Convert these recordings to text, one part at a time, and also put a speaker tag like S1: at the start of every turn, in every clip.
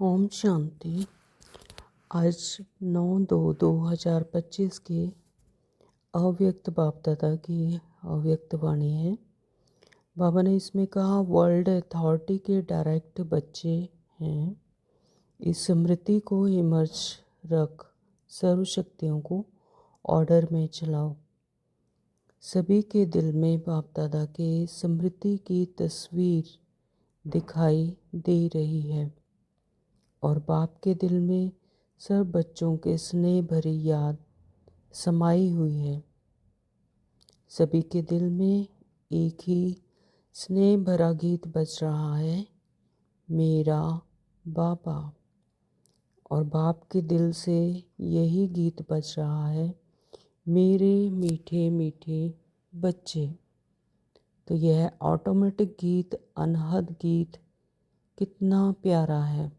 S1: ओम शांति। आज 9/2/2025 के अव्यक्त बाप दादा की अव्यक्त वाणी है। बाबा ने इसमें कहा, वर्ल्ड अथॉरिटी के डायरेक्ट बच्चे हैं। इस स्मृति को इमर्ज रख, सर्व शक्तियों को ऑर्डर में चलाओ। सभी के दिल में बाप दादा के स्मृति की तस्वीर दिखाई दे रही है और बाप के दिल में सब बच्चों के स्नेह भरी याद समाई हुई है। सभी के दिल में एक ही स्नेह भरा गीत बज रहा है, मेरा बाबा। और बाप के दिल से यही गीत बज रहा है, मेरे मीठे मीठे बच्चे। तो यह ऑटोमेटिक गीत, अनहद गीत कितना प्यारा है।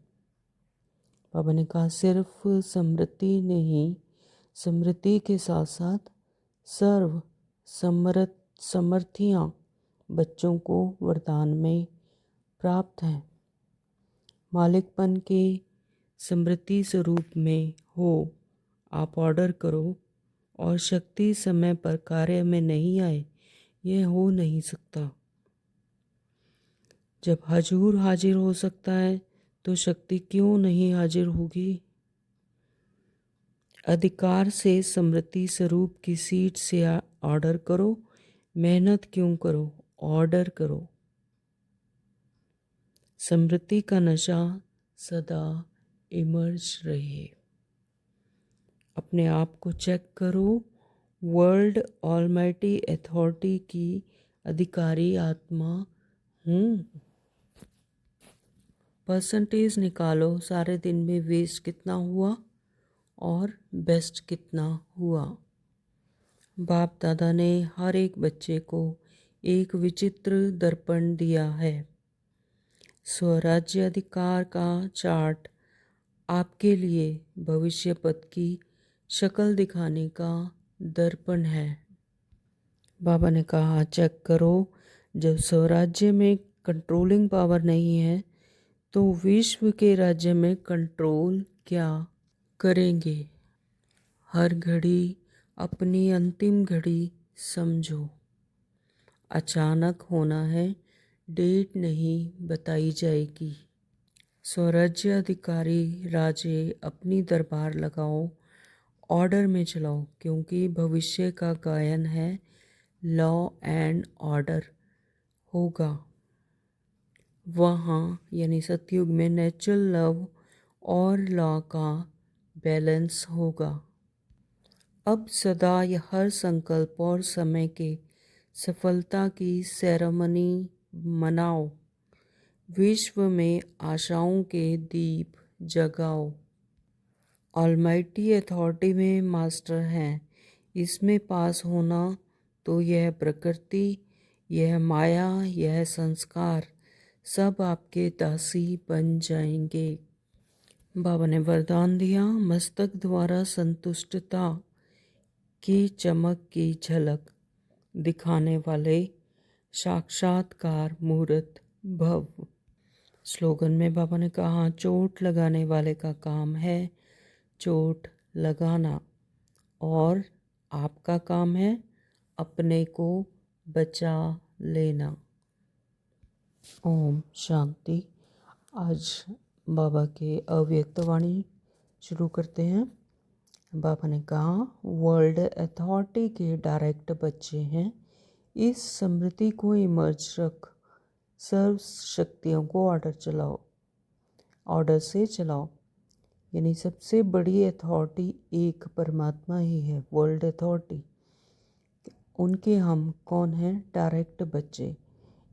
S1: बाबा ने कहा, सिर्फ स्मृति नहीं, स्मृति के साथ साथ सर्व समर्थियाँ बच्चों को वरदान में प्राप्त हैं। मालिकपन के स्मृति स्वरूप में हो, आप ऑर्डर करो और शक्ति समय पर कार्य में नहीं आए, यह हो नहीं सकता। जब हजूर हाजिर हो सकता है तो शक्ति क्यों नहीं हाजिर होगी। अधिकार से स्मृति स्वरूप की सीट से ऑर्डर करो, मेहनत क्यों करो, ऑर्डर करो। स्मृति का नशा सदा इमर्ज रहे। अपने आप को चेक करो, वर्ल्ड ऑलमाइटी अथॉरिटी की अधिकारी आत्मा हूँ। परसेंटेज निकालो, सारे दिन में वेस्ट कितना हुआ और बेस्ट कितना हुआ। बाप दादा ने हर एक बच्चे को एक विचित्र दर्पण दिया है। स्वराज्य अधिकार का चार्ट आपके लिए भविष्य पथ की शक्ल दिखाने का दर्पण है। बाबा ने कहा, चेक करो, जब स्वराज्य में कंट्रोलिंग पावर नहीं है तो विश्व के राज्य में कंट्रोल क्या करेंगे। हर घड़ी अपनी अंतिम घड़ी समझो। अचानक होना है, डेट नहीं बताई जाएगी। स्वराज्य अधिकारी राजे अपनी दरबार लगाओ, ऑर्डर में चलाओ, क्योंकि भविष्य का गायन है, लॉ एंड ऑर्डर होगा। वहाँ यानी सतयुग में नेचुरल लव और लॉ का बैलेंस होगा। अब सदा हर संकल्प और समय के सफलता की सेरेमनी मनाओ। विश्व में आशाओं के दीप जगाओ। ऑलमाइटी अथॉरिटी में मास्टर हैं, इसमें पास होना तो यह प्रकृति, यह माया, यह संस्कार सब आपके दासी बन जाएंगे। बाबा ने वरदान दिया, मस्तक द्वारा संतुष्टता की चमक की झलक दिखाने वाले साक्षात्कार मूर्त भव। स्लोगन में बाबा ने कहा, चोट लगाने वाले का काम है चोट लगाना और आपका काम है अपने को बचा लेना। ओम शांति। आज बाबा के अव्यक्त वाणी शुरू करते हैं। बाबा ने कहा, वर्ल्ड अथॉरिटी के डायरेक्ट बच्चे हैं। इस स्मृति को इमर्ज रख, सर्व शक्तियों को ऑर्डर से चलाओ। यानी सबसे बड़ी अथॉरिटी एक परमात्मा ही है, वर्ल्ड अथॉरिटी। उनके हम कौन हैं? डायरेक्ट बच्चे,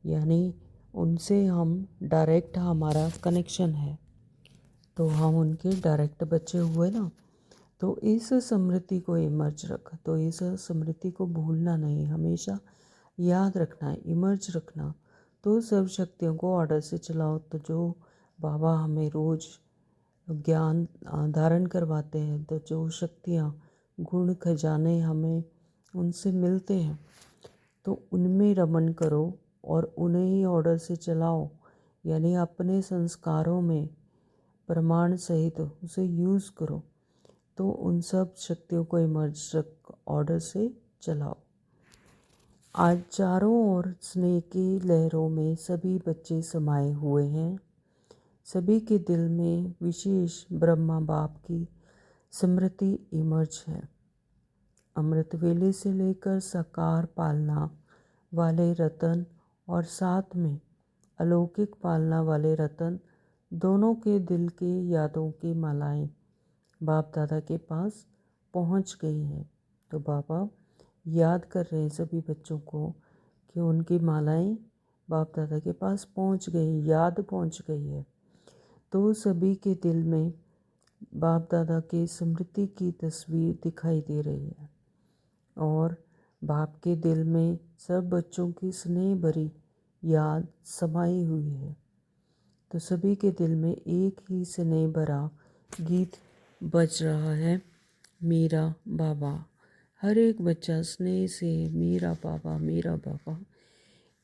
S1: यानी उनसे हम डायरेक्ट हमारा कनेक्शन है, तो हम उनके डायरेक्ट बच्चे हुए ना। तो इस स्मृति को इमर्ज रख, तो इस स्मृति को भूलना नहीं, हमेशा याद रखना है, इमर्ज रखना। तो सर्व शक्तियों को ऑर्डर से चलाओ। तो जो बाबा हमें रोज़ ज्ञान धारण करवाते हैं, तो जो शक्तियाँ, गुण, खजाने हमें उनसे मिलते हैं, तो उनमें रमन करो और उन्हें ही ऑर्डर से चलाओ। यानी अपने संस्कारों में प्रमाण सहित उसे यूज़ करो। तो उन सब शक्तियों को इमर्ज ऑर्डर से चलाओ। आज चारों ओर स्नेह की लहरों में सभी बच्चे समाये हुए हैं। सभी के दिल में विशेष ब्रह्मा बाप की स्मृति इमर्ज है। अमृत वेले से लेकर साकार पालना वाले रतन और साथ में अलौकिक पालना वाले रतन दोनों के दिल के यादों की मालाएं बाप दादा के पास पहुंच गई हैं। तो बाबा याद कर रहे हैं सभी बच्चों को कि उनकी मालाएं बाप दादा के पास पहुंच गई, याद पहुंच गई है। तो सभी के दिल में बाप दादा के स्मृति की तस्वीर दिखाई दे रही है और बाप के दिल में सब बच्चों की स्नेह भरी याद समाई हुई है। तो सभी के दिल में एक ही स्नेह भरा गीत बज रहा है, मेरा बाबा। हर एक बच्चा स्नेह से मेरा बाबा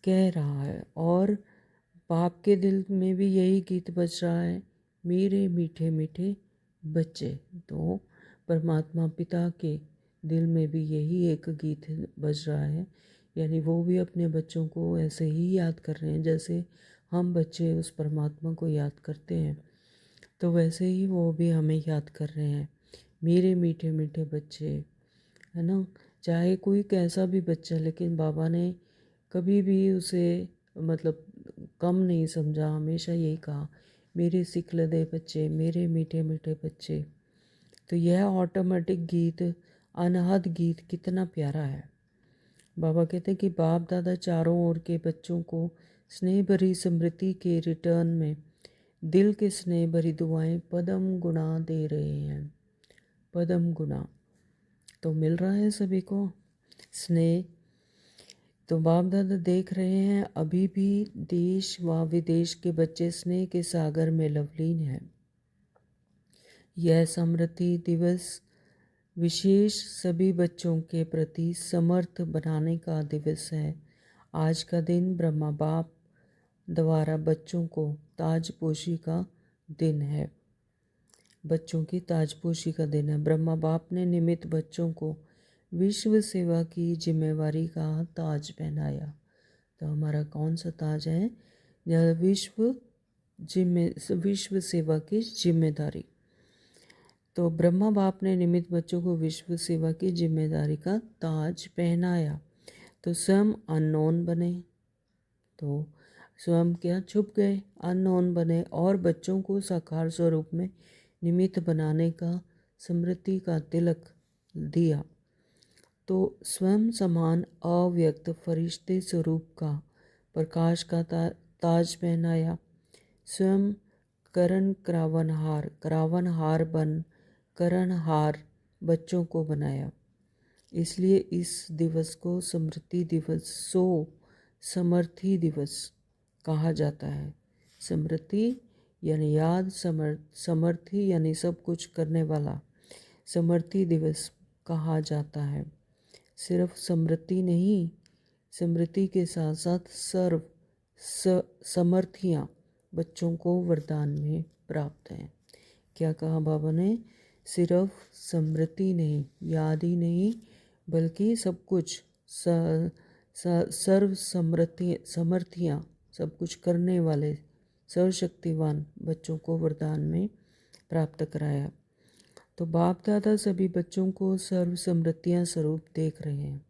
S1: कह रहा है और बाप के दिल में भी यही गीत बज रहा है, मेरे मीठे मीठे बच्चे। तो परमात्मा पिता के दिल में भी यही एक गीत बज रहा है, यानी वो भी अपने बच्चों को ऐसे ही याद कर रहे हैं जैसे हम बच्चे उस परमात्मा को याद करते हैं। तो वैसे ही वो भी हमें याद कर रहे हैं, मेरे मीठे मीठे बच्चे, है ना। चाहे कोई कैसा भी बच्चा, लेकिन बाबा ने कभी भी उसे मतलब कम नहीं समझा, हमेशा यही कहा, मेरे सिखलदे बच्चे, मेरे मीठे मीठे बच्चे। तो यह ऑटोमेटिक गीत, अनहद गीत कितना प्यारा है। बाबा कहते हैं कि बाप दादा चारों ओर के बच्चों को स्नेह भरी स्मृति के रिटर्न में दिल के स्नेह भरी दुआएं पदम गुना दे रहे हैं। पदम गुना तो मिल रहा है सभी को स्नेह। तो बाप दादा देख रहे हैं अभी भी देश व विदेश के बच्चे स्नेह के सागर में लवलीन हैं। यह स्मृति दिवस विशेष सभी बच्चों के प्रति समर्थ बनाने का दिवस है। आज का दिन ब्रह्मा बाप द्वारा बच्चों को ताजपोशी का दिन है। बच्चों की ताजपोशी का दिन है। ब्रह्मा बाप ने निमित्त बच्चों को विश्व सेवा की जिम्मेवारी का ताज पहनाया। तो हमारा कौन सा ताज है? यह विश्व सेवा की जिम्मेदारी। तो ब्रह्मा बाप ने निमित्त बच्चों को विश्व सेवा की जिम्मेदारी का ताज पहनाया। तो स्वयं अननोन बने, तो स्वयं क्या छुप गए, अननोन बने और बच्चों को साकार स्वरूप में निमित्त बनाने का स्मृति का तिलक दिया। तो स्वयं समान अव्यक्त फरिश्ते स्वरूप का प्रकाश का ताज पहनाया। स्वयं क्रावनहार बन करणहार बच्चों को बनाया। इसलिए इस दिवस को स्मृति दिवस समर्थी दिवस कहा जाता है। स्मृति यानी याद, समर्थी यानी सब कुछ करने वाला, समर्थी दिवस कहा जाता है। सिर्फ स्मृति नहीं, स्मृति के साथ साथ सर्व समर्थियाँ बच्चों को वरदान में प्राप्त हैं। क्या कहा बाबा ने? सिर्फ स्मृति नहीं, याद ही नहीं, बल्कि सब कुछ सर्व समर्थियाँ, सब कुछ करने वाले सर्वशक्तिवान बच्चों को वरदान में प्राप्त कराया। तो बाप दादा सभी बच्चों को सर्व समृद्धियाँ स्वरूप देख रहे हैं,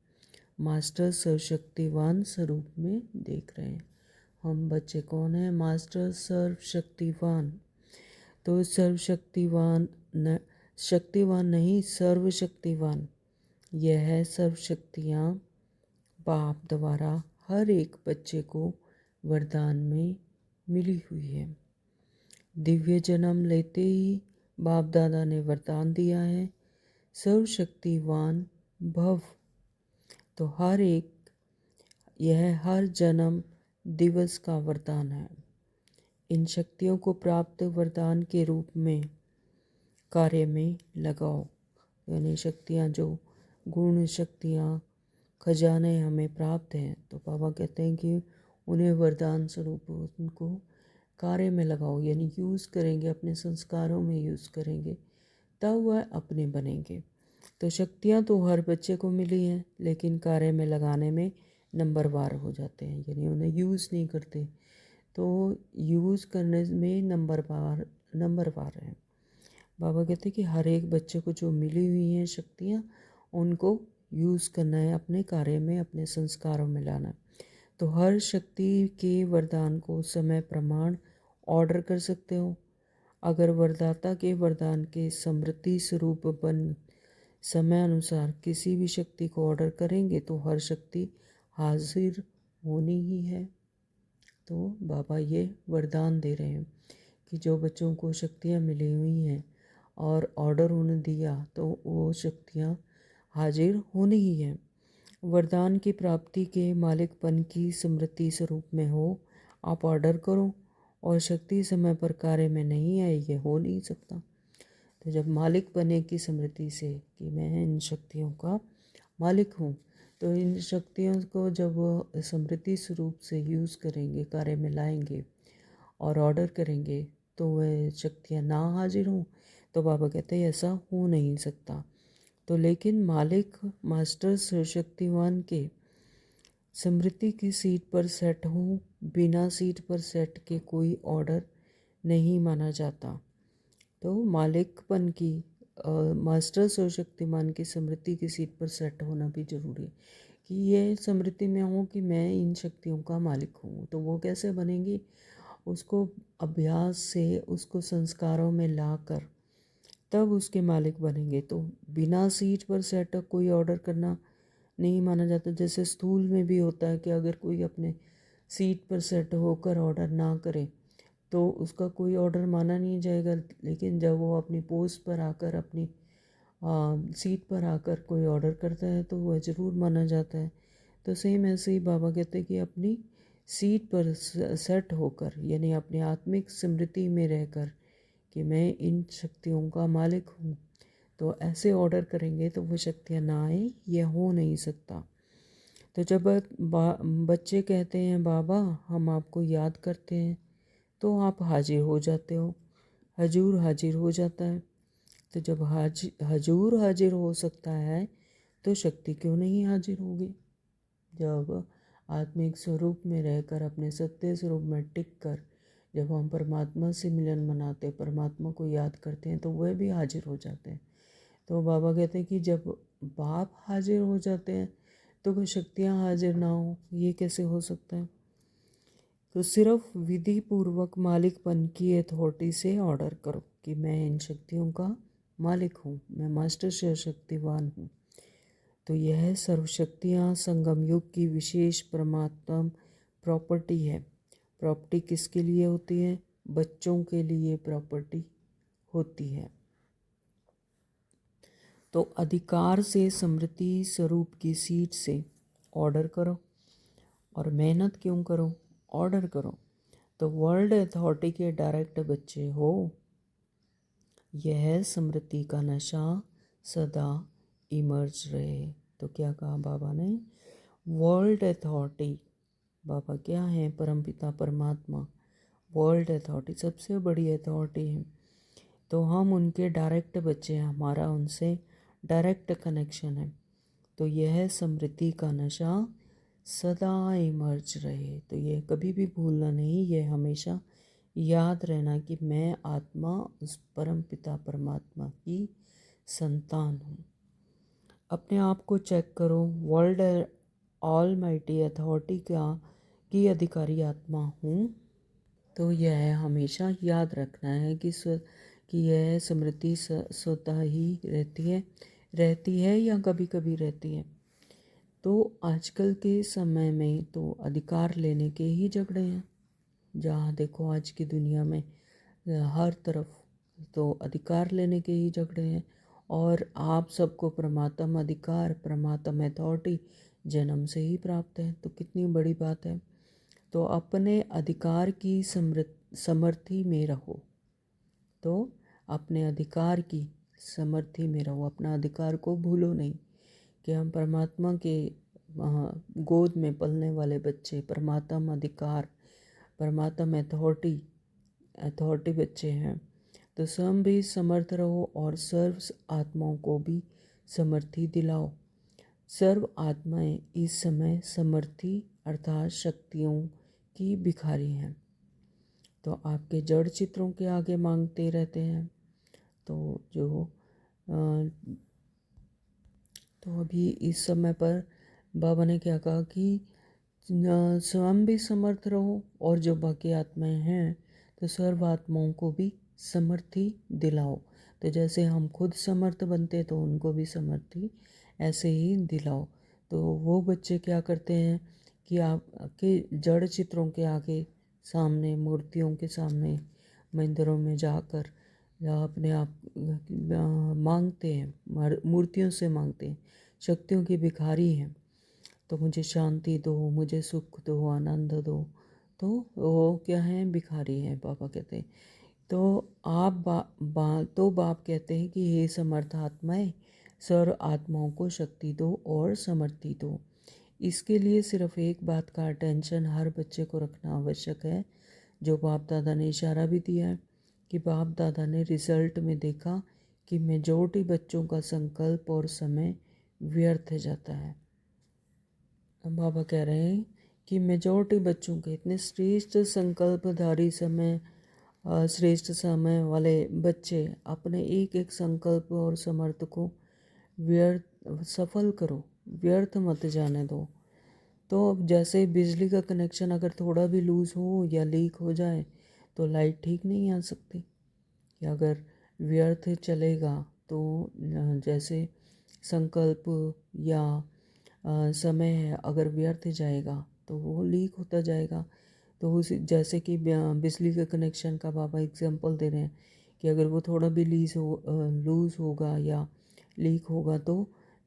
S1: मास्टर सर्वशक्तिवान स्वरूप में देख रहे हैं। हम बच्चे कौन हैं? मास्टर सर्वशक्तिवान। तो सर्वशक्तिवान शक्तिवान नहीं, सर्वशक्तिवान। यह है सर्वशक्तियाँ बाप द्वारा हर एक बच्चे को वरदान में मिली हुई है। दिव्य जन्म लेते ही बाप दादा ने वरदान दिया है, सर्वशक्तिवान भव। तो यह हर जन्म दिवस का वरदान है। इन शक्तियों को प्राप्त वरदान के रूप में कार्य में लगाओ। यानी शक्तियाँ, जो गुण शक्तियाँ, खजाने हमें प्राप्त हैं, तो बाबा कहते हैं कि उन्हें वरदान स्वरूप उनको कार्य में लगाओ, यानी यूज़ करेंगे, अपने संस्कारों में यूज़ करेंगे, तब वह अपने बनेंगे। तो शक्तियाँ तो हर बच्चे को मिली हैं, लेकिन कार्य में लगाने में नंबरवार हो जाते हैं, यानी उन्हें यूज़ नहीं करते। तो यूज़ करने में नंबरवार है। बाबा कहते हैं कि हर एक बच्चे को जो मिली हुई हैं शक्तियाँ, उनको यूज़ करना है, अपने कार्य में, अपने संस्कारों में लाना है। तो हर शक्ति के वरदान को समय प्रमाण ऑर्डर कर सकते हो। अगर वरदाता के वरदान के स्मृति स्वरूप बन समय अनुसार किसी भी शक्ति को ऑर्डर करेंगे तो हर शक्ति हाजिर होनी ही है। तो बाबा ये वरदान दे रहे हैं कि जो बच्चों को शक्तियाँ मिली हुई हैं और ऑर्डर उन्हें दिया तो वो शक्तियाँ हाजिर होनी ही है। वरदान की प्राप्ति के मालिकपन की स्मृति स्वरूप में हो, आप ऑर्डर करो और शक्ति समय पर कार्य में नहीं आई, ये हो नहीं सकता। तो जब मालिक बने की स्मृति से कि मैं इन शक्तियों का मालिक हूँ, तो इन शक्तियों को जब स्मृति स्वरूप से यूज़ करेंगे, कार्य में लाएंगे और ऑर्डर करेंगे, तो वह शक्तियाँ ना हाजिर हों, तो बाबा कहते हैं ऐसा हो नहीं सकता। तो लेकिन मालिक मास्टर सर्वशक्तिमान के स्मृति की सीट पर सेट हो, बिना सीट पर सेट के कोई ऑर्डर नहीं माना जाता। तो मालिकपन की मास्टर सर्वशक्तिमान की स्मृति की सीट पर सेट होना भी जरूरी है कि ये स्मृति में हो कि मैं इन शक्तियों का मालिक हूँ। तो वो कैसे बनेंगी? उसको अभ्यास से, उसको संस्कारों में लाकर तब उसके मालिक बनेंगे। तो बिना सीट पर सेट कोई ऑर्डर करना नहीं माना जाता। जैसे स्कूल में भी होता है कि अगर कोई अपने सीट पर सेट होकर ऑर्डर ना करे तो उसका कोई ऑर्डर माना नहीं जाएगा, लेकिन जब वो अपनी पोस्ट पर आकर, अपनी सीट पर आकर कोई ऑर्डर करता है तो वह ज़रूर माना जाता है। तो सेम ऐसे ही बाबा कहते हैं कि अपनी सीट पर सेट होकर, यानी अपनी आत्मिक स्मृति में रहकर कि मैं इन शक्तियों का मालिक हूँ, तो ऐसे ऑर्डर करेंगे तो वो शक्तियाँ ना आए, यह हो नहीं सकता। तो जब बच्चे कहते हैं बाबा हम आपको याद करते हैं, तो आप हाजिर हो जाते हो, हजूर हाजिर हो जाता है। तो जब हजूर हाजिर हो सकता है तो शक्ति क्यों नहीं हाजिर होगी? जब आत्मिक स्वरूप में रहकर, अपने सत्य स्वरूप में टिक कर जब हम परमात्मा से मिलन मनाते, परमात्मा को याद करते हैं, तो वह भी हाजिर हो जाते हैं। तो बाबा कहते हैं कि जब बाप हाजिर हो जाते हैं तो कोई शक्तियाँ हाजिर ना हो, ये कैसे हो सकता है? तो सिर्फ विधि पूर्वक मालिकपन की अथॉरिटी से ऑर्डर करो कि मैं इन शक्तियों का मालिक हूँ, मैं मास्टर सर्वशक्तिवान हूँ। तो यह सर्वशक्तियाँ संगम युग की विशेष परमात्मा प्रॉपर्टी है। प्रॉपर्टी किसके लिए होती है? बच्चों के लिए प्रॉपर्टी होती है। तो अधिकार से स्मृति स्वरूप की सीट से ऑर्डर करो। और मेहनत क्यों करो? ऑर्डर करो। तो वर्ल्ड अथॉरिटी के डायरेक्ट बच्चे हो। यह स्मृति का नशा सदा इमर्ज रहे। तो क्या कहा बाबा ने? वर्ल्ड अथॉरिटी, बाबा क्या है? परमपिता परमात्मा वर्ल्ड अथॉरिटी, सबसे बड़ी अथॉरिटी है। तो हम उनके डायरेक्ट बच्चे हैं, हमारा उनसे डायरेक्ट कनेक्शन है। तो यह स्मृति का नशा सदा इमर्ज रहे। तो ये कभी भी भूलना नहीं, ये हमेशा याद रहना कि मैं आत्मा उस परम पिता परमात्मा की संतान हूँ। अपने आप को चेक करो, वर्ल्ड ऑल माइटी अथॉरिटी की अधिकारी आत्मा हूँ। तो यह हमेशा याद रखना है कि यह स्मृति स्वतः ही रहती है या कभी कभी रहती है। तो आजकल के समय में तो अधिकार लेने के ही झगड़े हैं। जहाँ देखो आज की दुनिया में हर तरफ तो अधिकार लेने के ही झगड़े हैं। और आप सबको परमात्म अधिकार, परमात्म अथॉरिटी जन्म से ही प्राप्त है, तो कितनी बड़ी बात है। तो अपने अधिकार की समर्थी में रहो। तो अपने अधिकार की समर्थी में रहो, अपना अधिकार को भूलो नहीं कि हम परमात्मा के गोद में पलने वाले बच्चे, परमात्मा अधिकार, परमात्मा अथॉरिटी अथॉरिटी बच्चे हैं, तो स्वयं भी समर्थ रहो और सर्व आत्माओं को भी समर्थी दिलाओ। सर्व आत्माएं इस समय समर्थी अर्थात शक्तियों की भिखारी हैं, तो आपके जड़ चित्रों के आगे मांगते रहते हैं। तो जो तो अभी इस समय पर बाबा ने क्या कहा कि स्वयं भी समर्थ रहो और जो बाकी आत्माएं हैं तो सर्व आत्माओं को भी समर्थी दिलाओ। तो जैसे हम खुद समर्थ बनते तो उनको भी समर्थी ऐसे ही दिलाओ। तो वो बच्चे क्या करते हैं कि आपके जड़ चित्रों के आगे सामने मूर्तियों के सामने मंदिरों में जाकर या अपने आप मांगते हैं, मूर्तियों से मांगते हैं, शक्तियों की भिखारी हैं। तो मुझे शांति दो, मुझे सुख दो, आनंद दो। तो वो क्या है, भिखारी हैं, पापा कहते हैं। तो आप बाप कहते हैं कि हे समर्थ आत्माएं, सर्व आत्माओं को शक्ति दो और समर्थी दो। इसके लिए सिर्फ एक बात का अटेंशन हर बच्चे को रखना आवश्यक है, जो बाप दादा ने इशारा भी दिया है कि बाप दादा ने रिजल्ट में देखा कि मेजॉरिटी बच्चों का संकल्प और समय व्यर्थ जाता है। बाबा कह रहे हैं कि मेजॉरिटी बच्चों के इतने श्रेष्ठ संकल्पधारी श्रेष्ठ समय वाले बच्चे अपने एक एक संकल्प और समर्थ को व्यर्थ सफल करो, व्यर्थ मत जाने दो। तो अब जैसे बिजली का कनेक्शन अगर थोड़ा भी लूज़ हो या लीक हो जाए तो लाइट ठीक नहीं आ सकती, या अगर व्यर्थ चलेगा तो जैसे संकल्प या समय है अगर व्यर्थ जाएगा तो वो लीक होता जाएगा। तो उस जैसे कि बिजली के कनेक्शन का बाबा एग्जांपल दे रहे हैं कि अगर वो थोड़ा भी लूज़ होगा या लीक होगा तो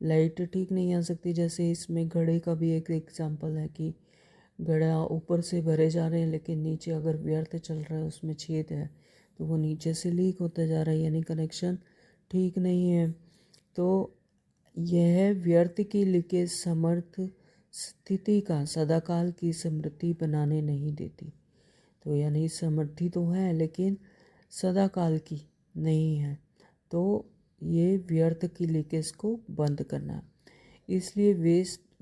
S1: लाइट ठीक नहीं आ सकती। जैसे इसमें घड़े का भी एक एग्जांपल है कि घड़ा ऊपर से भरे जा रहे हैं लेकिन नीचे अगर व्यर्थ चल रहा है, उसमें छेद है, तो वो नीचे से लीक होता जा रहा है, यानी कनेक्शन ठीक नहीं है। तो यह व्यर्थ की लीकेज समर्थ स्थिति का सदाकाल की समृद्धि बनाने नहीं देती। तो यानी समृद्धि तो है लेकिन सदाकाल की नहीं है। तो ये व्यर्थ की लीकेज को बंद करना है, इसलिए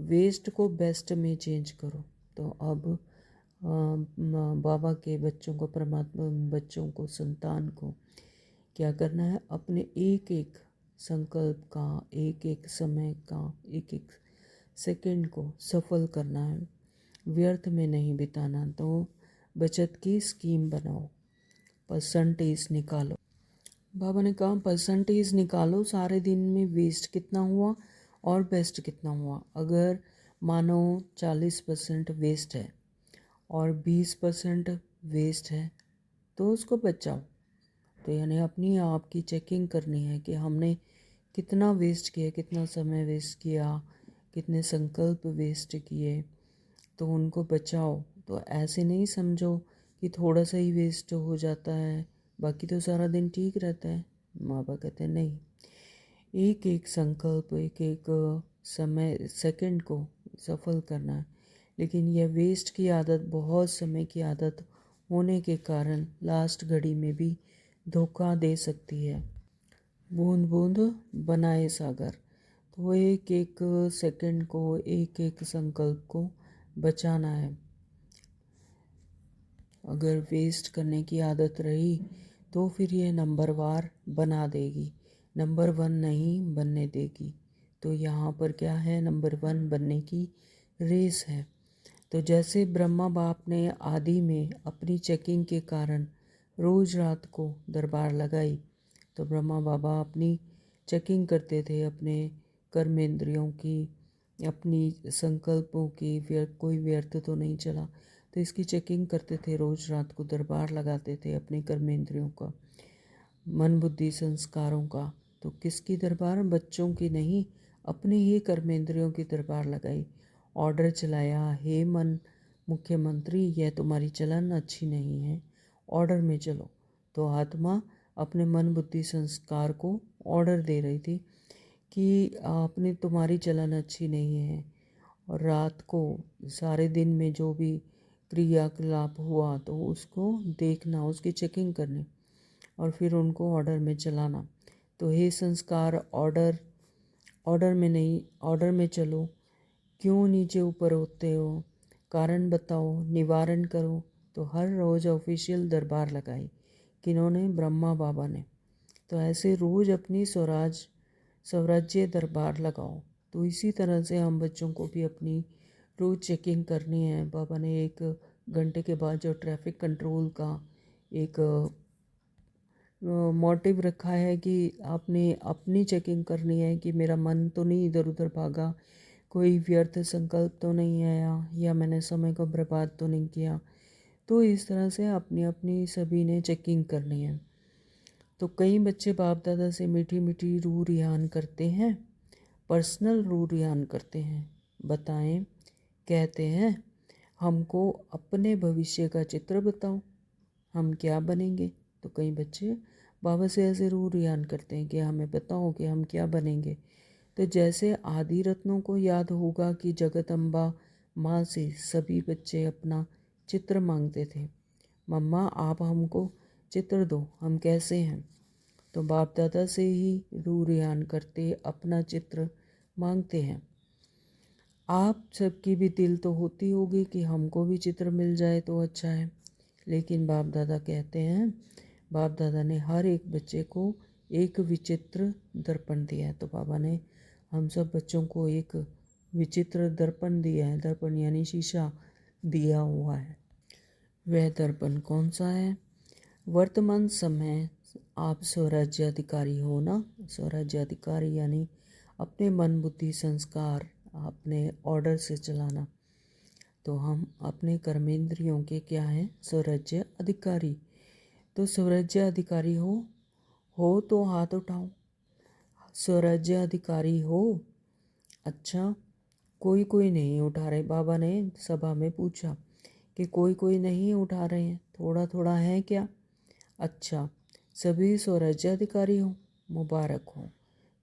S1: वेस्ट को बेस्ट में चेंज करो। तो अब बाबा के बच्चों को, परमात्मा बच्चों को, संतान को क्या करना है, अपने एक एक संकल्प का, एक एक समय का, एक एक सेकंड को सफल करना है, व्यर्थ में नहीं बिताना। तो बचत की स्कीम बनाओ, परसेंटेज निकालो। बाबा ने कहा परसेंटेज निकालो, सारे दिन में वेस्ट कितना हुआ और बेस्ट कितना हुआ। अगर मानो 40% वेस्ट है और 20% वेस्ट है तो उसको बचाओ। तो यानी अपनी आप की चेकिंग करनी है कि हमने कितना वेस्ट किया, कितना समय वेस्ट किया, कितने संकल्प वेस्ट किए, तो उनको बचाओ। तो ऐसे नहीं समझो कि थोड़ा सा ही वेस्ट हो जाता है बाकी तो सारा दिन ठीक रहता है। माँ बाप कहते हैं नहीं, एक एक संकल्प, एक एक समय सेकंड को सफल करना है। लेकिन यह वेस्ट की आदत, बहुत समय की आदत होने के कारण लास्ट घड़ी में भी धोखा दे सकती है। बूंद बूंद बनाए सागर। तो एक एक सेकंड को, एक एक संकल्प को बचाना है। अगर वेस्ट करने की आदत रही तो फिर ये नंबरवार बना देगी, नंबर 1 नहीं बनने देगी। तो यहाँ पर क्या है, नंबर 1 बनने की रेस है। तो जैसे ब्रह्मा बाप ने आदि में अपनी चेकिंग के कारण रोज रात को दरबार लगाई, तो ब्रह्मा बाबा अपनी चेकिंग करते थे अपने कर्मेंद्रियों की, अपनी संकल्पों की, कोई व्यर्थ तो नहीं चला, तो इसकी चेकिंग करते थे। रोज रात को दरबार लगाते थे अपने कर्मेंद्रियों का, मन बुद्धि संस्कारों का। तो किसकी दरबार, बच्चों की नहीं, अपने ही कर्मेंद्रियों की दरबार लगाई। ऑर्डर चलाया, हे मन मुख्यमंत्री, यह तुम्हारी चलन अच्छी नहीं है, ऑर्डर में चलो। तो आत्मा अपने मन बुद्धि संस्कार को ऑर्डर दे रही थी कि आपने, तुम्हारी चलन अच्छी नहीं है। और रात को सारे दिन में जो भी क्रियाकलाप हुआ तो उसको देखना, उसकी चेकिंग करनी और फिर उनको ऑर्डर में चलाना। तो हे संस्कार, ऑर्डर ऑर्डर में नहीं, ऑर्डर में चलो। क्यों नीचे ऊपर होते हो, कारण बताओ, निवारण करो। तो हर रोज़ ऑफिशियल दरबार लगाई। किन्होंने? ब्रह्मा बाबा ने। तो ऐसे रोज़ अपनी स्वराज्य दरबार लगाओ। तो इसी तरह से हम बच्चों को भी अपनी रोज़ चेकिंग करनी है। बाबा ने 1 घंटे के बाद जो ट्रैफिक कंट्रोल का एक मोटिव रखा है कि आपने अपनी चेकिंग करनी है कि मेरा मन तो नहीं इधर उधर भागा, कोई व्यर्थ संकल्प तो नहीं आया, या मैंने समय को बर्बाद तो नहीं किया। तो इस तरह से अपनी अपनी सभी ने चेकिंग करनी है। तो कई बच्चे बाप दादा से मीठी मीठी रूह रिहान करते हैं, पर्सनल रूह रिहान करते हैं। बताएं, कहते हैं हमको अपने भविष्य का चित्र बताओ, हम क्या बनेंगे। तो कई बच्चे बाबा से ऐसे रूह रिहान करते हैं कि हमें बताओ कि हम क्या बनेंगे। तो जैसे आदि रत्नों को याद होगा कि जगदम्बा माँ से सभी बच्चे अपना चित्र मांगते थे, मम्मा आप हमको चित्र दो, हम कैसे हैं। तो बाप दादा से ही रूह रिहान करते अपना चित्र मांगते हैं। आप सबकी भी दिल तो होती होगी कि हमको भी चित्र मिल जाए तो अच्छा है, लेकिन बाप दादा कहते हैं, बाप दादा ने हर एक बच्चे को एक विचित्र दर्पण दिया है। तो बाबा ने हम सब बच्चों को एक विचित्र दर्पण दिया है। दर्पण यानी शीशा दिया हुआ है। वह दर्पण कौन सा है? वर्तमान समय आप स्वराज्याधिकारी हो ना। स्वराज्याधिकारी यानी अपने मन बुद्धि संस्कार अपने ऑर्डर से चलाना। तो हम अपने कर्मेंद्रियों के क्या हैं? स्वराज्य अधिकारी। तो स्वराज्य अधिकारी हो तो हाथ उठाओ। स्वराज्य अधिकारी हो? अच्छा, कोई नहीं उठा रहे। बाबा ने सभा में पूछा कि कोई नहीं उठा रहे हैं, थोड़ा थोड़ा है क्या? अच्छा, सभी स्वराज्याधिकारी हो, मुबारक हो।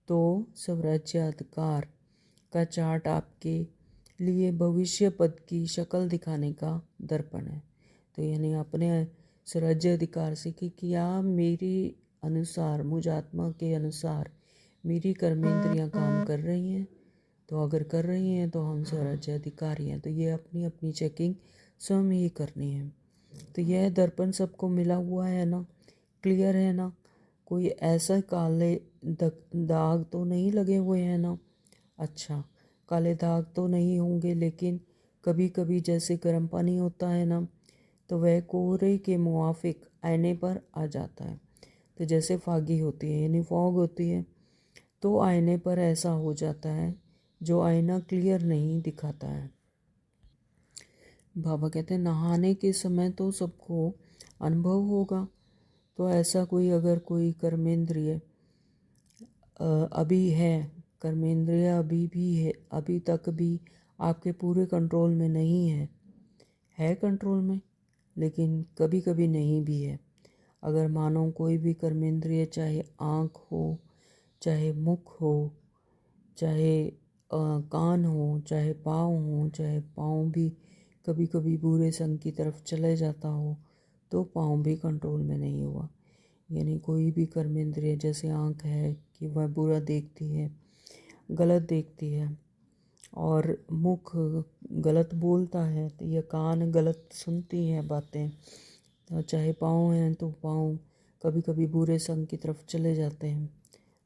S1: तो स्वराज्याधिकार का चार्ट आपके लिए भविष्य पद की शक्ल दिखाने का दर्पण है। तो यानी अपने स्वराज्याधिकार से कि क्या मेरे अनुसार, मुझ आत्मा के अनुसार मेरी कर्मेंद्रियां काम कर रही हैं। तो अगर कर रही हैं तो हम स्वराज्याधिकारी हैं। तो ये अपनी अपनी चेकिंग स्वयं ही करनी है। तो यह दर्पण सबको मिला हुआ है ना, क्लियर है ना, कोई ऐसा काले दाग तो नहीं लगे हुए हैं ना। अच्छा, काले दाग तो नहीं होंगे, लेकिन कभी कभी जैसे गर्म पानी होता है ना, तो वह कोहरे के मुआफिक आईने पर आ जाता है। तो जैसे फागी होती है यानी फॉग होती है, तो आईने पर ऐसा हो जाता है जो आईना क्लियर नहीं दिखाता है। बाबा कहते हैं नहाने के समय तो सबको अनुभव होगा। तो ऐसा कोई अगर कोई कर्मेंद्रिय अभी है, कर्मेंद्रिय अभी भी है, अभी तक भी आपके पूरे कंट्रोल में नहीं है कंट्रोल में, लेकिन कभी कभी नहीं भी है। अगर मानो कोई भी कर्मेंद्रिय, चाहे आँख हो, चाहे मुख हो, चाहे कान हो, चाहे पाँव हो, चाहे पाँव भी कभी कभी बुरे संग की तरफ चले जाता हो, तो पाँव भी कंट्रोल में नहीं हुआ। यानी कोई भी कर्मेंद्रिय, जैसे आँख है कि वह बुरा देखती है, गलत देखती है, और मुख गलत बोलता है, तो यह कान गलत सुनती हैं बातें। तो चाहे पाँव हैं तो पाँव कभी कभी बुरे संग की तरफ चले जाते हैं,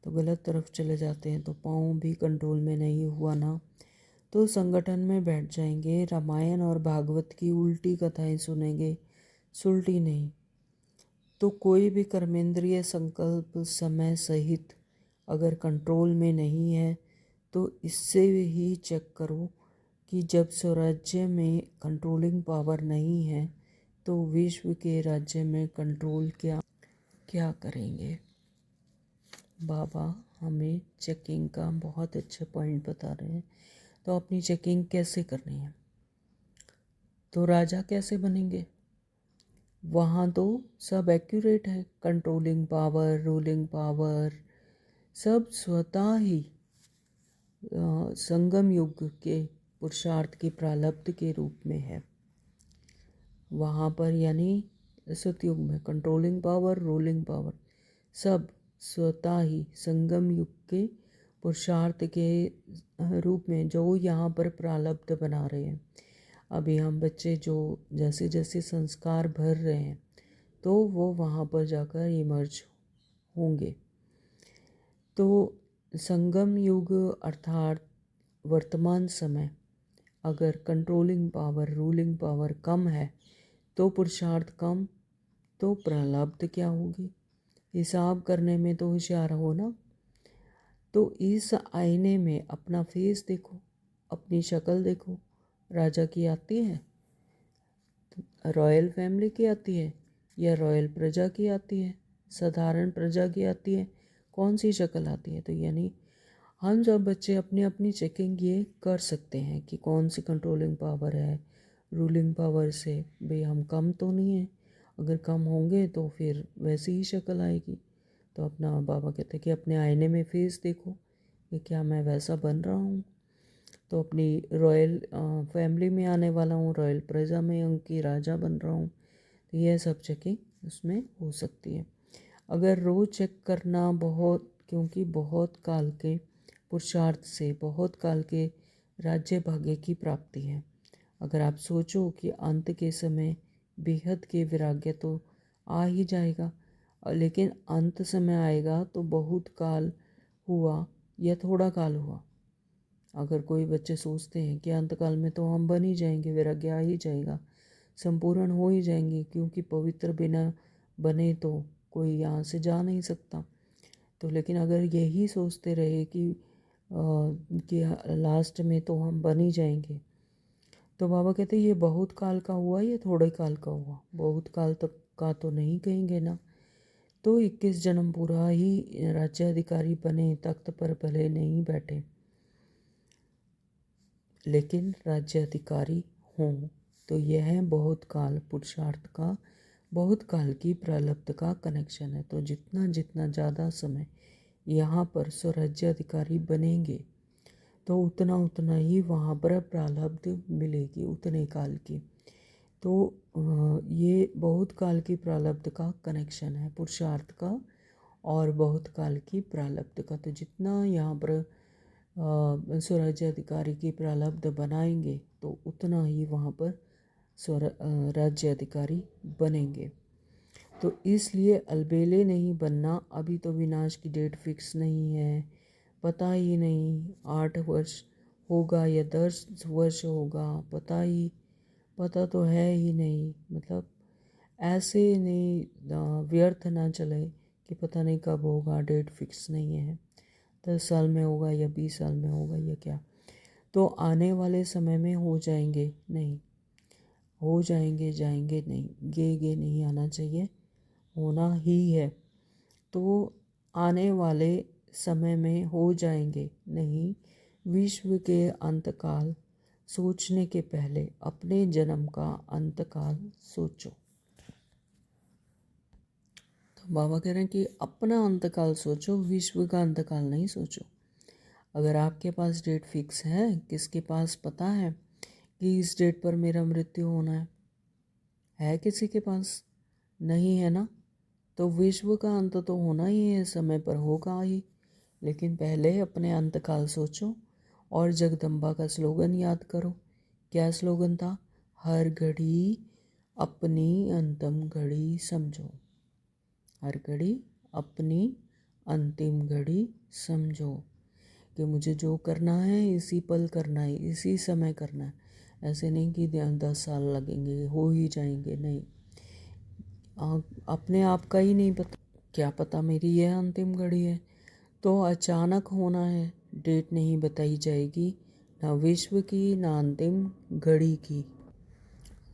S1: तो गलत तरफ चले जाते हैं, तो पाँव भी कंट्रोल में नहीं हुआ ना, तो संगठन में बैठ जाएंगे, रामायण और भागवत की उल्टी कथाएं सुनेंगे, सुलटी नहीं। तो कोई भी कर्मेंद्रिय संकल्प समय सहित अगर कंट्रोल में नहीं है, तो इससे ही चेक करो कि जब स्वराज्य में कंट्रोलिंग पावर नहीं है, तो विश्व के राज्य में कंट्रोल क्या करेंगे। बाबा हमें चेकिंग का बहुत अच्छा पॉइंट बता रहे हैं। तो अपनी चेकिंग कैसे करनी है, तो राजा कैसे बनेंगे। वहाँ तो सब एक्यूरेट है, कंट्रोलिंग पावर, रूलिंग पावर, सब स्वतः ही संगम युग के पुरुषार्थ के प्रारब्ध के रूप में है। वहाँ पर यानी सतयुग में कंट्रोलिंग पावर, रूलिंग पावर सब स्वतः ही संगम युग के पुरुषार्थ के रूप में जो यहाँ पर प्रारब्ध बना रहे हैं। अभी हम बच्चे जो जैसे जैसे संस्कार भर रहे हैं तो वो वहाँ पर जाकर इमर्ज होंगे। तो संगम युग अर्थात वर्तमान समय अगर कंट्रोलिंग पावर, रूलिंग पावर कम है तो पुरुषार्थ कम, तो प्रारब्ध क्या होगी। हिसाब करने में तो होशियार हो ना। तो इस आईने में अपना फेस देखो, अपनी शक्ल देखो। राजा की आती है, रॉयल फैमिली की आती है, या रॉयल प्रजा की आती है, साधारण प्रजा की आती है, कौन सी शक्ल आती है। तो यानी हम जब बच्चे अपनी अपनी चेकिंग ये कर सकते हैं कि कौन सी कंट्रोलिंग पावर है, रूलिंग पावर से भाई हम कम तो नहीं है। अगर कम होंगे तो फिर वैसी ही शक्ल आएगी। तो अपना बाबा कहते हैं कि अपने आईने में फेस देखो कि क्या मैं वैसा बन रहा हूँ। तो अपनी रॉयल फैमिली में आने वाला हूँ, रॉयल प्रजा में उनकी राजा बन रहा हूँ। तो यह सब चेकिंग उसमें हो सकती है। अगर रोज़ चेक करना बहुत, क्योंकि बहुत काल के पुरुषार्थ से बहुत काल के राज्य भाग्य की प्राप्ति है। अगर आप सोचो कि अंत के समय बेहद के वैराग्य तो आ ही जाएगा, लेकिन अंत समय आएगा तो बहुत काल हुआ या थोड़ा काल हुआ। अगर कोई बच्चे सोचते हैं कि अंतकाल में तो हम बन ही जाएंगे, वैराग्य आ ही जाएगा, संपूर्ण हो ही जाएंगे, क्योंकि पवित्र बिना बने तो कोई यहाँ से जा नहीं सकता। तो लेकिन अगर यही सोचते रहे कि लास्ट में तो हम बन ही जाएंगे, तो बाबा कहते ये बहुत काल का हुआ, ये थोड़े काल का हुआ, बहुत काल तक का तो नहीं कहेंगे ना। तो 21 जन्म पूरा ही राज्याधिकारी बने, तख्त पर भले नहीं बैठे, लेकिन राज्याधिकारी हों। तो यह बहुत काल पुरुषार्थ का, बहुत काल की प्रारब्ध का कनेक्शन है। तो जितना जितना ज़्यादा समय यहाँ पर स्वराज्याधिकारी बनेंगे तो उतना उतना ही वहाँ पर प्रारब्ध मिलेगी, उतने काल की। तो ये बहुत काल की प्रारब्ध का कनेक्शन है पुरुषार्थ का और बहुत काल की प्रारब्ध का। तो जितना यहाँ पर स्वराज्याधिकारी की प्रारब्ध बनाएंगे तो उतना ही वहाँ पर राज्याधिकारी बनेंगे। तो इसलिए अलबेले नहीं बनना। अभी तो विनाश की डेट फिक्स नहीं है, पता ही नहीं 8 वर्ष होगा या 10 वर्ष होगा, पता तो है ही नहीं। मतलब ऐसे नहीं व्यर्थ ना चले कि पता नहीं कब होगा, डेट फिक्स नहीं है, 10 साल में होगा या 20 साल में होगा या क्या। तो आने वाले समय में हो जाएंगे नहीं, हो जाएंगे जाएंगे नहीं, गे नहीं आना चाहिए, होना ही है। तो आने वाले समय में हो जाएंगे नहीं, विश्व के अंतकाल सोचने के पहले अपने जन्म का अंतकाल सोचो। तो बाबा कह रहे हैं कि अपना अंतकाल सोचो, विश्व का अंतकाल नहीं सोचो। अगर आपके पास डेट फिक्स है, किसके पास पता है कि इस डेट पर मेरा मृत्यु होना है किसी के पास? नहीं है ना। तो विश्व का अंत तो होना ही है, समय पर होगा ही। लेकिन पहले अपने अंतकाल सोचो और जगदम्बा का स्लोगन याद करो। क्या स्लोगन था? हर घड़ी अपनी अंतिम घड़ी समझो, हर घड़ी अपनी अंतिम घड़ी समझो कि मुझे जो करना है इसी पल करना है, इसी समय करना है। ऐसे नहीं कि 10 साल लगेंगे, हो ही जाएंगे, नहीं। अपने आप का ही नहीं पता, क्या पता मेरी यह अंतिम घड़ी है। तो अचानक होना है, डेट नहीं बताई जाएगी, ना विश्व की ना अंतिम घड़ी की।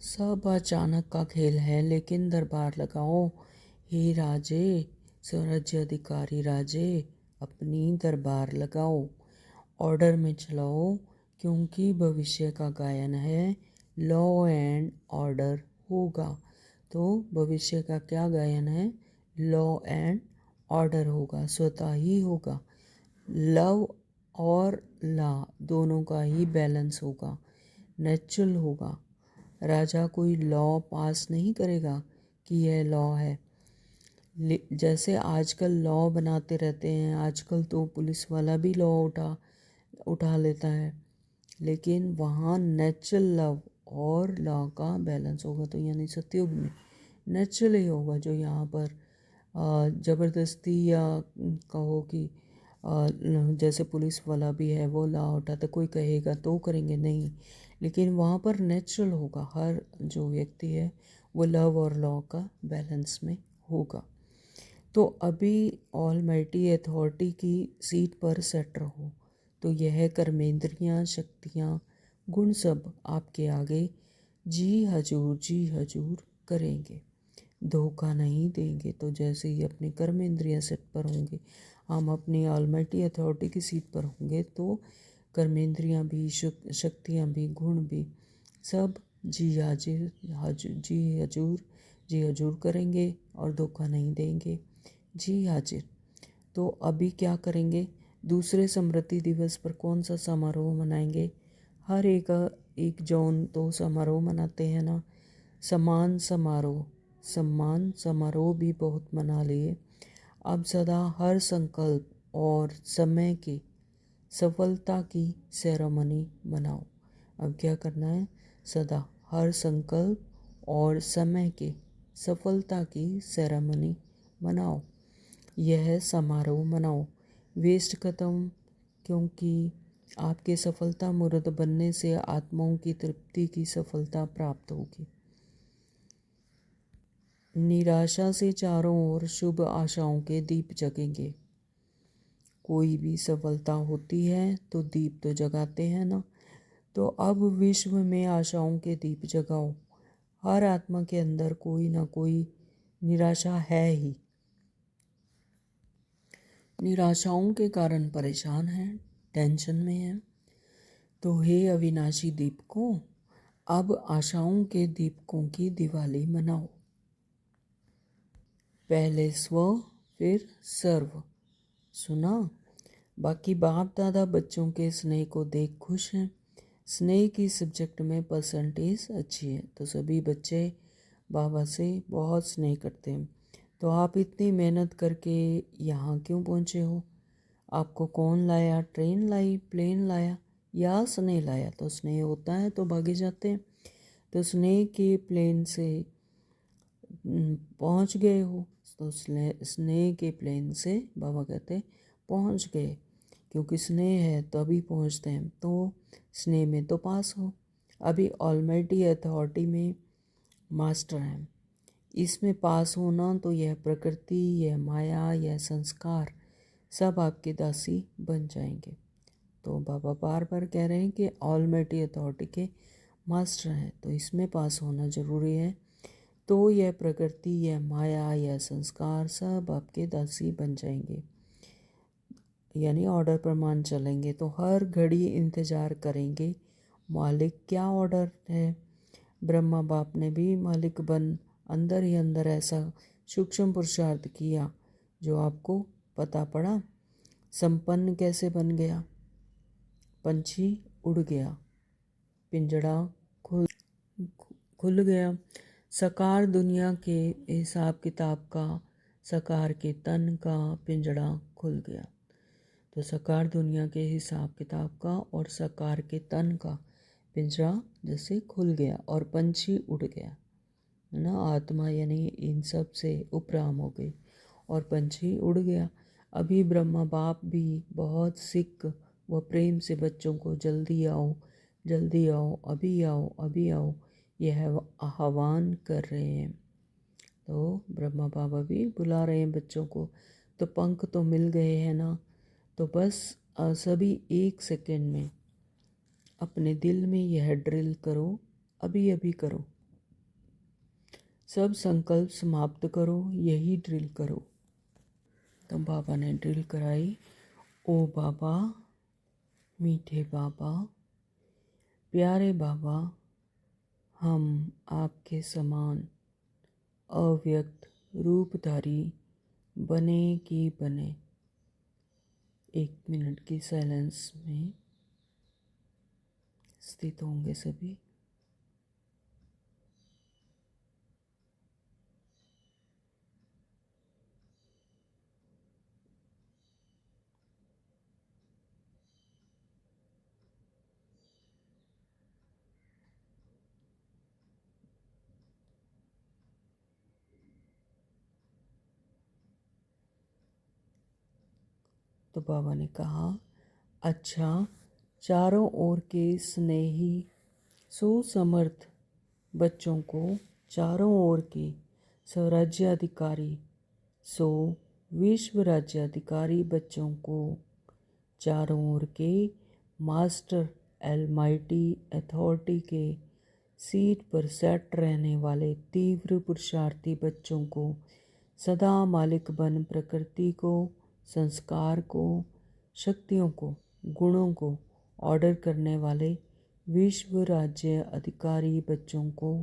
S1: सब अचानक का खेल है। लेकिन दरबार लगाओ हे राजे, स्वराज्याधिकारी राजे, अपनी दरबार लगाओ, ऑर्डर में चलाओ, क्योंकि भविष्य का गायन है, लॉ एंड ऑर्डर होगा। तो भविष्य का क्या गायन है? लॉ एंड ऑर्डर होगा, स्वतः ही होगा। लव और ला दोनों का ही बैलेंस होगा, नेचुरल होगा। राजा कोई लॉ पास नहीं करेगा कि यह लॉ है। जैसे आजकल लॉ बनाते रहते हैं, आजकल तो पुलिस वाला भी लॉ उठा लेता है, लेकिन वहाँ नेचुरल लव और लॉ का बैलेंस होगा। तो यानी सतयुग में नेचुरल ही होगा। जो यहाँ पर ज़बरदस्ती या कहो कि जैसे पुलिस वाला भी है वो लॉ उठाता, कोई कहेगा तो करेंगे नहीं, लेकिन वहाँ पर नेचुरल होगा। हर जो व्यक्ति है वो लव और लॉ का बैलेंस में होगा। तो अभी ऑलमाइटी अथॉरिटी की सीट पर सेट रहो, तो यह कर्मेंद्रियाँ, शक्तियाँ, गुण सब आपके आगे जी हजूर करेंगे, धोखा नहीं देंगे। तो जैसे ही अपने कर्मेंद्रियाँ सेट पर होंगे, हम अपनी ऑलमाइटी अथॉरिटी की सीट पर होंगे, तो कर्मेंद्रियाँ भी, शक्तियाँ भी, गुण भी सब जी हजूर करेंगे और धोखा नहीं देंगे। जी हाजिर। तो अभी क्या करेंगे? दूसरे स्मृति दिवस पर कौन सा समारोह मनाएंगे? हर एक जौन तो समारोह मनाते हैं ना, सम्मान समारोह भी बहुत मना लिए। अब सदा हर संकल्प और समय की सफलता की सेरेमनी मनाओ। अब क्या करना है? सदा हर संकल्प और समय के सफलता की सेरेमनी मनाओ। यह समारोह मनाओ। वेस्ट खत्म, क्योंकि आपके सफलता मूर्त बनने से आत्माओं की तृप्ति की सफलता प्राप्त होगी। निराशा से चारों ओर शुभ आशाओं के दीप जगेंगे। कोई भी सफलता होती है तो दीप तो जगाते हैं ना, तो अब विश्व में आशाओं के दीप जगाओ। हर आत्मा के अंदर कोई ना कोई निराशा है ही। निराशाओं के कारण परेशान हैं, टेंशन में हैं, तो हे अविनाशी दीपकों, अब आशाओं के दीपकों की दिवाली मनाओ। पहले स्व फिर सर्व। सुना? बाकी बाप दादा बच्चों के स्नेह को देख खुश हैं। स्नेह की सब्जेक्ट में परसेंटेज अच्छी है, तो सभी बच्चे बाबा से बहुत स्नेह करते हैं। तो आप इतनी मेहनत करके यहाँ क्यों पहुँचे हो? आपको कौन लाया? ट्रेन लाई, प्लेन लाया या स्नेह लाया? तो स्नेह होता है तो भागे जाते हैं। तो स्नेह के प्लेन से पहुँच गए हो, तो स्नेह के प्लेन से बाबा कहते पहुँच गए, क्योंकि स्नेह है तभी पहुँचते हैं। तो स्नेह में तो पास हो। अभी ऑलमाइटी अथॉरिटी में मास्टर हैं, इसमें पास होना तो यह प्रकृति, यह माया, यह संस्कार सब आपके दासी बन जाएंगे। तो बाबा बार बार कह रहे हैं कि ऑलमाइटी अथॉरिटी के मास्टर हैं, तो इसमें पास होना ज़रूरी है। तो यह प्रकृति, यह माया, यह संस्कार सब आपके दासी बन जाएंगे, यानी ऑर्डर पर मान चलेंगे। तो हर घड़ी इंतज़ार करेंगे मालिक क्या ऑर्डर है। ब्रह्मा बाप ने भी मालिक बन अंदर ही अंदर ऐसा सूक्ष्म पुरुषार्थ किया जो आपको पता पड़ा। संपन्न कैसे बन गया? पंछी उड़ गया, पिंजड़ा खुल गया। साकार दुनिया के हिसाब किताब का, साकार के तन का पिंजड़ा खुल गया। तो साकार दुनिया के हिसाब किताब का और साकार के तन का पिंजरा जैसे खुल गया और पंछी उड़ गया, है ना। आत्मा यानी इन सब से उपराम हो गई और पंछी उड़ गया। अभी ब्रह्मा बाप भी बहुत सिक व प्रेम से बच्चों को जल्दी आओ, जल्दी आओ, अभी आओ, अभी आओ, यह आह्वान कर रहे हैं। तो ब्रह्मा बाबा भी बुला रहे हैं बच्चों को। तो पंख तो मिल गए हैं ना, तो बस सभी एक सेकेंड में अपने दिल में यह ड्रिल करो, अभी अभी करो, सब संकल्प समाप्त करो, यही ड्रिल करो। तो बाबा ने ड्रिल कराई। ओ बाबा, मीठे बाबा, प्यारे बाबा, हम आपके समान अव्यक्त रूपधारी बने कि बने। 1 मिनट की साइलेंस में स्थित होंगे सभी। तो बाबा ने कहा, अच्छा, चारों ओर के स्नेही सुसमर्थ बच्चों को, चारों ओर के स्वराज्याधिकारी सो विश्व राज्याधिकारी बच्चों को, चारों ओर के मास्टर एलमाइटी अथॉरिटी के सीट पर सेट रहने वाले तीव्र पुरुषार्थी बच्चों को, सदा मालिक बन प्रकृति को, संस्कार को, शक्तियों को, गुणों को ऑर्डर करने वाले विश्व राज्य अधिकारी बच्चों को,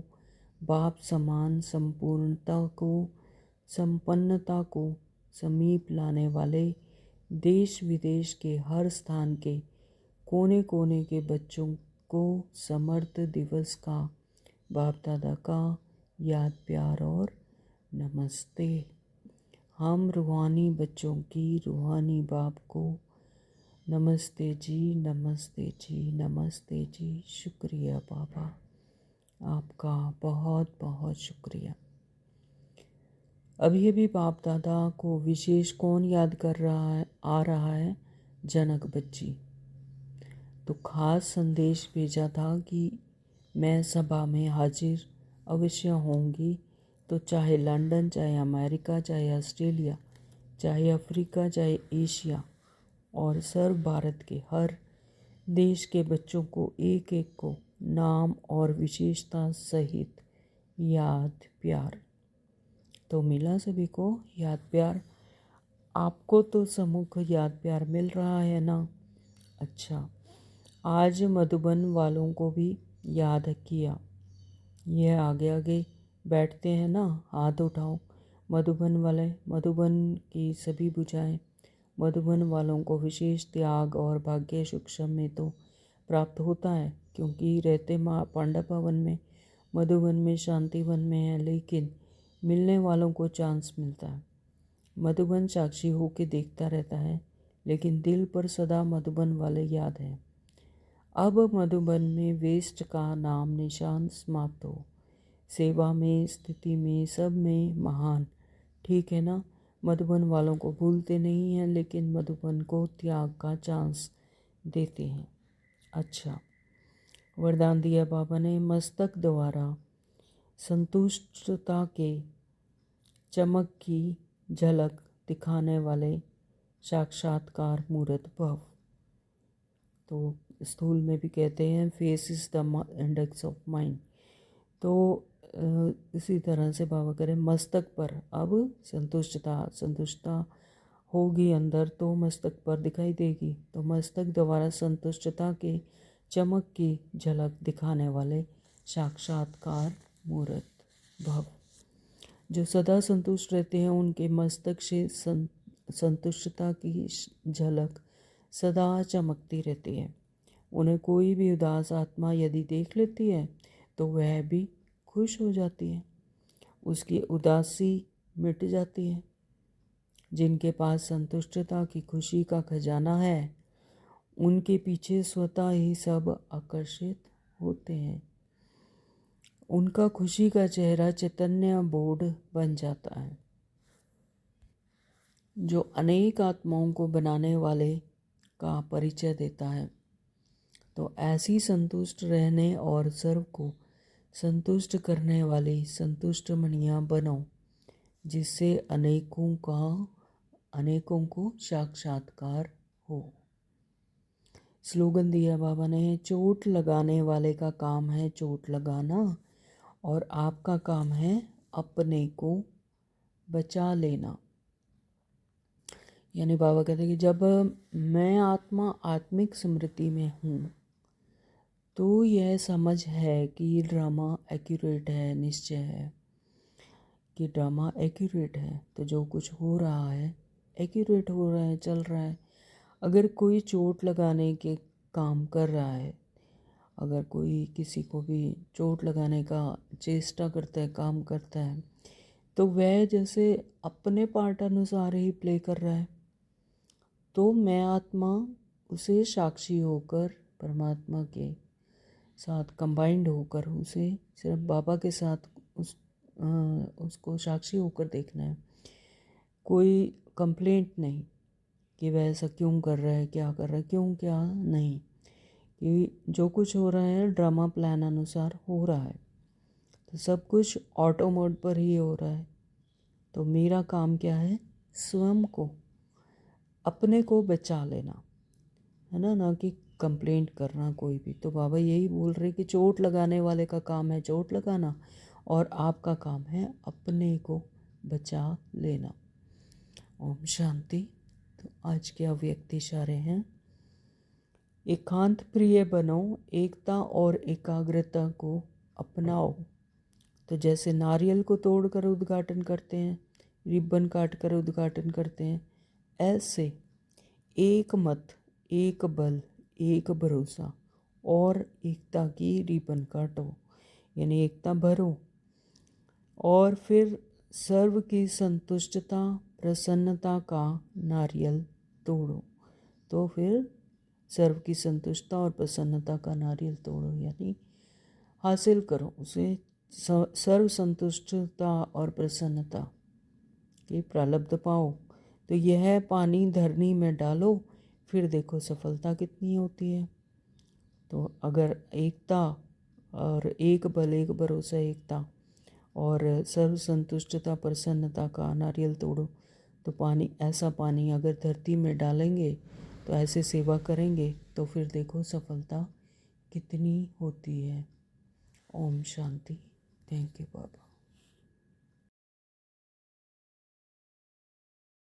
S1: बाप समान संपूर्णता को, संपन्नता को समीप लाने वाले देश विदेश के हर स्थान के कोने कोने के बच्चों को समर्थ दिवस का बाप दादा का याद प्यार और नमस्ते। हम रूहानी बच्चों की रूहानी बाप को नमस्ते जी, नमस्ते जी, नमस्ते जी। शुक्रिया बाबा, आपका बहुत बहुत शुक्रिया। अभी अभी बाप दादा को विशेष कौन याद कर रहा है, आ रहा है? जनक बच्ची। तो खास संदेश भेजा था कि मैं सभा में हाजिर अवश्य होंगी, तो चाहे लंदन, चाहे अमेरिका, चाहे ऑस्ट्रेलिया, चाहे अफ्रीका, चाहे एशिया और सर्व भारत के हर देश के बच्चों को एक एक को नाम और विशेषता सहित याद प्यार। तो मिला सभी को याद प्यार। आपको तो सम्मुख याद प्यार मिल रहा है ना? अच्छा, आज मधुबन वालों को भी याद किया। यह आगे आगे बैठते हैं ना, हाथ उठाओ। मधुबन वाले, मधुबन की सभी बुझाएं। मधुबन वालों को विशेष त्याग और भाग्य सूक्ष्म में तो प्राप्त होता है, क्योंकि रहते माँ पांडव भवन में, मधुबन में, शांतिवन में है, लेकिन मिलने वालों को चांस मिलता है। मधुबन साक्षी होके देखता रहता है, लेकिन दिल पर सदा मधुबन वाले याद हैं। अब मधुबन में वेस्ट का नाम निशान समाप्त हो। सेवा में, स्थिति में, सब में महान, ठीक है ना? मधुबन वालों को भूलते नहीं हैं, लेकिन मधुबन को त्याग का चांस देते हैं। अच्छा, वरदान दिया बाबा ने, मस्तक द्वारा संतुष्टता के चमक की झलक दिखाने वाले साक्षात्कार मूर्त भव। तो स्थूल में भी कहते हैं face is the index of mind. तो इसी तरह से बाबा करें, मस्तक पर अब संतुष्टता होगी अंदर तो मस्तक पर दिखाई देगी। तो मस्तक द्वारा संतुष्टता के चमक की झलक दिखाने वाले साक्षात्कार मूर्त भव। जो सदा संतुष्ट रहते हैं, उनके मस्तक से संतुष्टता की झलक सदा चमकती रहती है। उन्हें कोई भी उदास आत्मा यदि देख लेती है, तो वह भी खुश हो जाती है, उसकी उदासी मिट जाती है। जिनके पास संतुष्टता की खुशी का खजाना है, उनके पीछे स्वतः ही सब आकर्षित होते हैं। उनका खुशी का चेहरा चैतन्य बोर्ड बन जाता है, जो अनेक आत्माओं को बनाने वाले का परिचय देता है। तो ऐसी संतुष्ट रहने और सर्व को संतुष्ट करने वाली संतुष्ट मणियाँ बनो, जिससे अनेकों को साक्षात्कार हो। स्लोगन दिया बाबा ने, चोट लगाने वाले का काम है चोट लगाना, और आपका काम है अपने को बचा लेना। यानी बाबा कहते हैं कि जब मैं आत्मा आत्मिक स्मृति में हूँ, तो यह समझ है कि ड्रामा एक्यूरेट है, निश्चय है कि ड्रामा एक्यूरेट है। तो जो कुछ हो रहा है एक्यूरेट हो रहा है, चल रहा है। अगर कोई चोट लगाने के काम कर रहा है, अगर कोई किसी को भी चोट लगाने का चेष्टा करता है, काम करता है, तो वह जैसे अपने पार्ट अनुसार ही प्ले कर रहा है। तो मैं आत्मा उसे साक्षी होकर परमात्मा के साथ कंबाइंड होकर उसे सिर्फ बाबा के साथ उसको साक्षी होकर देखना है। कोई कंप्लेंट नहीं, कि वह ऐसा क्यों कर रहा है, क्या कर रहा है, क्यों क्या नहीं, कि जो कुछ हो रहा है ड्रामा प्लान अनुसार हो रहा है। तो सब कुछ ऑटो मोड पर ही हो रहा है। तो मेरा काम क्या है, स्वयं को, अपने को बचा लेना है ना कि कंप्लेंट करना कोई भी। तो बाबा यही बोल रहे कि चोट लगाने वाले का काम है चोट लगाना, और आपका काम है अपने को बचा लेना। ओम शांति। तो आज के अव्यक्त इशारे हैं, एकांत प्रिय बनो, एकता और एकाग्रता को अपनाओ। तो जैसे नारियल को तोड़कर उद्घाटन करते हैं, रिबन काट कर उद्घाटन करते हैं, ऐसे एक मत, एक बल, एक भरोसा और एकता की रिबन काटो, यानी एकता भरो। और फिर सर्व की संतुष्टता प्रसन्नता का नारियल तोड़ो। तो फिर सर्व की संतुष्टता और प्रसन्नता का नारियल तोड़ो, यानी हासिल करो उसे, सर्व संतुष्टता और प्रसन्नता की प्रालब्ध पाओ। तो यह पानी धरनी में डालो, फिर देखो सफलता कितनी होती है। तो अगर एकता और एक बल, एक भरोसा, एकता और सर्व संतुष्टता प्रसन्नता का नारियल तोड़ो, तो पानी, ऐसा पानी अगर धरती में डालेंगे, तो ऐसे सेवा करेंगे, तो फिर देखो सफलता कितनी होती है। ओम शांति। Thank you Baba.